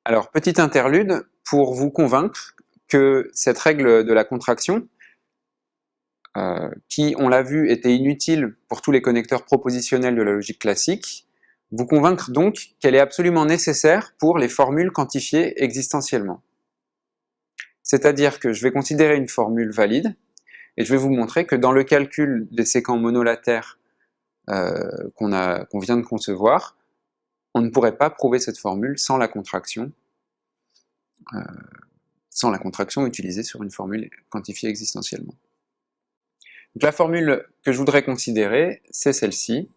Alors, petite interlude pour vous convaincre que cette règle de la contraction, qui, on l'a vu, était inutile pour tous les connecteurs propositionnels de la logique classique, vous convaincre donc qu'elle est absolument nécessaire pour les formules quantifiées existentiellement. C'est-à-dire que je vais considérer une formule valide, et je vais vous montrer que dans le calcul des séquents monolatères qu'on vient de concevoir, on ne pourrait pas prouver cette formule sans la contraction utilisée sur une formule quantifiée existentiellement. Donc la formule que je voudrais considérer, c'est celle-ci.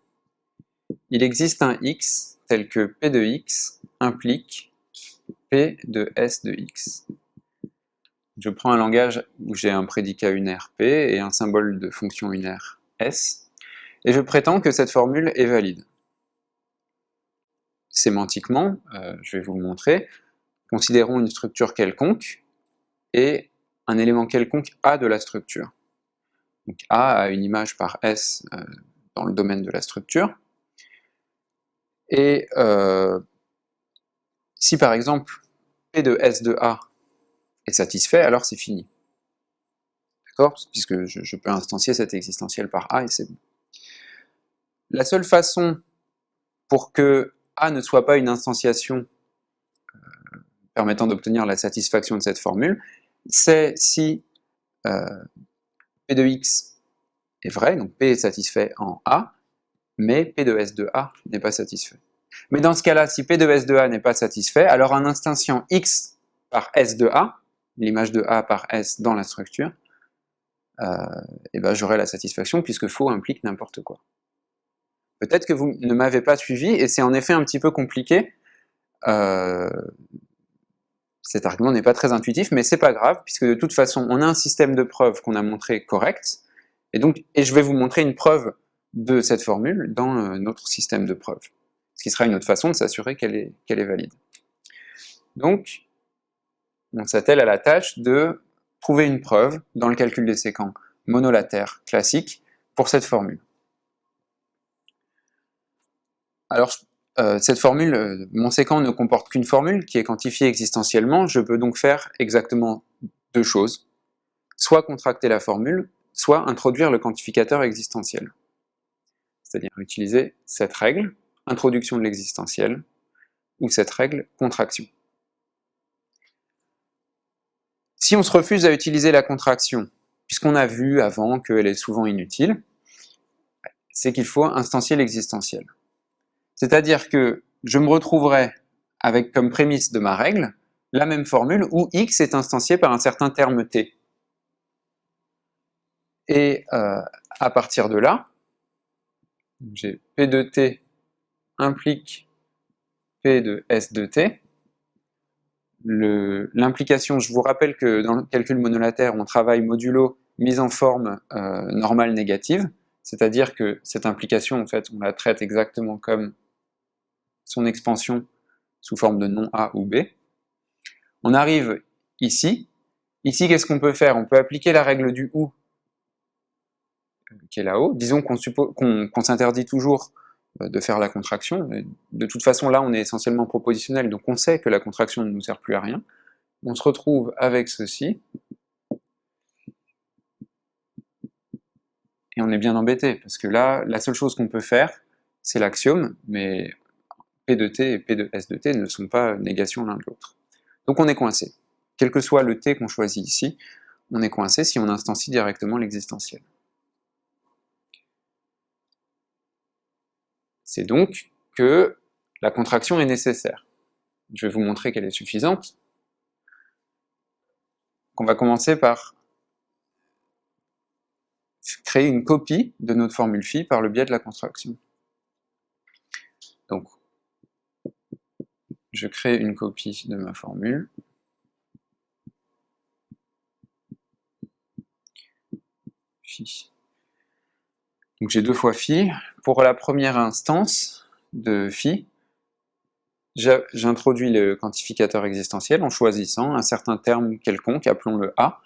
Il existe un x tel que p de x implique p de s de x. Je prends un langage où j'ai un prédicat unaire p et un symbole de fonction unaire s, et je prétends que cette formule est valide. Sémantiquement, je vais vous le montrer, considérons une structure quelconque et un élément quelconque A de la structure. Donc A a une image par S dans le domaine de la structure. Et si par exemple P de S de A est satisfait, alors c'est fini. D'accord? Puisque je peux instancier cet existentiel par A et c'est bon. La seule façon pour que A ne soit pas une instantiation permettant d'obtenir la satisfaction de cette formule, c'est si P de x est vrai, donc P est satisfait en A, mais P de S de A n'est pas satisfait. Mais dans ce cas-là, si P de S de A n'est pas satisfait, alors un instanciant x par S de A, l'image de A par S dans la structure, et ben j'aurai la satisfaction puisque faux implique n'importe quoi. Peut-être que vous ne m'avez pas suivi, et c'est en effet un petit peu compliqué. Cet argument n'est pas très intuitif, mais c'est pas grave, puisque de toute façon, on a un système de preuves qu'on a montré correct, et je vais vous montrer une preuve de cette formule dans notre système de preuves, ce qui sera une autre façon de s'assurer qu'elle est valide. Donc, on s'attelle à la tâche de trouver une preuve dans le calcul des séquents monolatères classiques pour cette formule. Alors, cette formule, mon séquent ne comporte qu'une formule qui est quantifiée existentiellement, je peux donc faire exactement deux choses, soit contracter la formule, soit introduire le quantificateur existentiel. C'est-à-dire utiliser cette règle, introduction de l'existentiel, ou cette règle, contraction. Si on se refuse à utiliser la contraction, puisqu'on a vu avant qu'elle est souvent inutile, c'est qu'il faut instancier l'existentiel. C'est-à-dire que je me retrouverai avec comme prémisse de ma règle la même formule où x est instancié par un certain terme t. Et à partir de là, j'ai p de t implique p de s de t. L'implication, je vous rappelle que dans le calcul monolatère, on travaille modulo mise en forme normale négative, c'est-à-dire que cette implication, en fait, on la traite exactement comme son expansion sous forme de non A ou B. On arrive ici. Ici, qu'est-ce qu'on peut faire? On peut appliquer la règle du OU, qui est là-haut. Disons qu'on s'interdit toujours de faire la contraction. De toute façon, là, on est essentiellement propositionnel, donc on sait que la contraction ne nous sert plus à rien. On se retrouve avec ceci, et on est bien embêté, parce que là, la seule chose qu'on peut faire, c'est l'axiome, mais P de t et P de S de t ne sont pas négations l'un de l'autre. Donc on est coincé. Quel que soit le t qu'on choisit ici, on est coincé si on instancie directement l'existentiel. C'est donc que la contraction est nécessaire. Je vais vous montrer qu'elle est suffisante. On va commencer par créer une copie de notre formule phi par le biais de la contraction. Donc, je crée une copie de ma formule. Phi. Donc j'ai deux fois phi. Pour la première instance de phi, j'introduis le quantificateur existentiel en choisissant un certain terme quelconque, appelons-le A,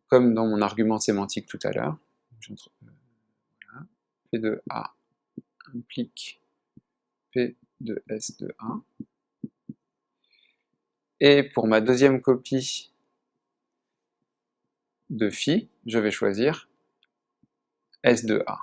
comme dans mon argument sémantique tout à l'heure. Voilà. P de A implique P de S de A. Et pour ma deuxième copie de phi, je vais choisir S de A.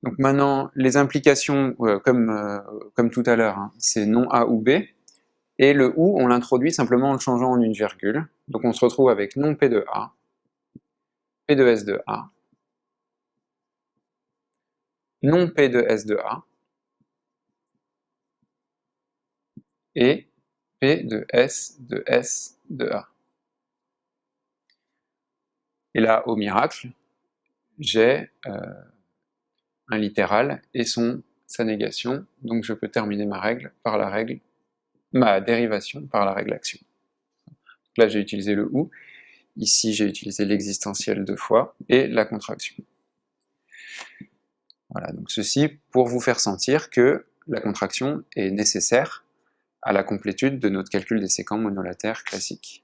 Donc maintenant, les implications, comme tout à l'heure, hein, c'est non A ou B, et le ou, on l'introduit simplement en le changeant en une virgule. Donc on se retrouve avec non P de A, P de S de A, non P de S de A, et P de S de A. Et là, au miracle, j'ai un littéral et sa négation, donc je peux terminer ma dérivation par la règle action. Là j'ai utilisé le ou, ici j'ai utilisé l'existentiel 2 fois, et la contraction. Voilà, donc ceci pour vous faire sentir que la contraction est nécessaire à la complétude de notre calcul des séquents monolatères classiques.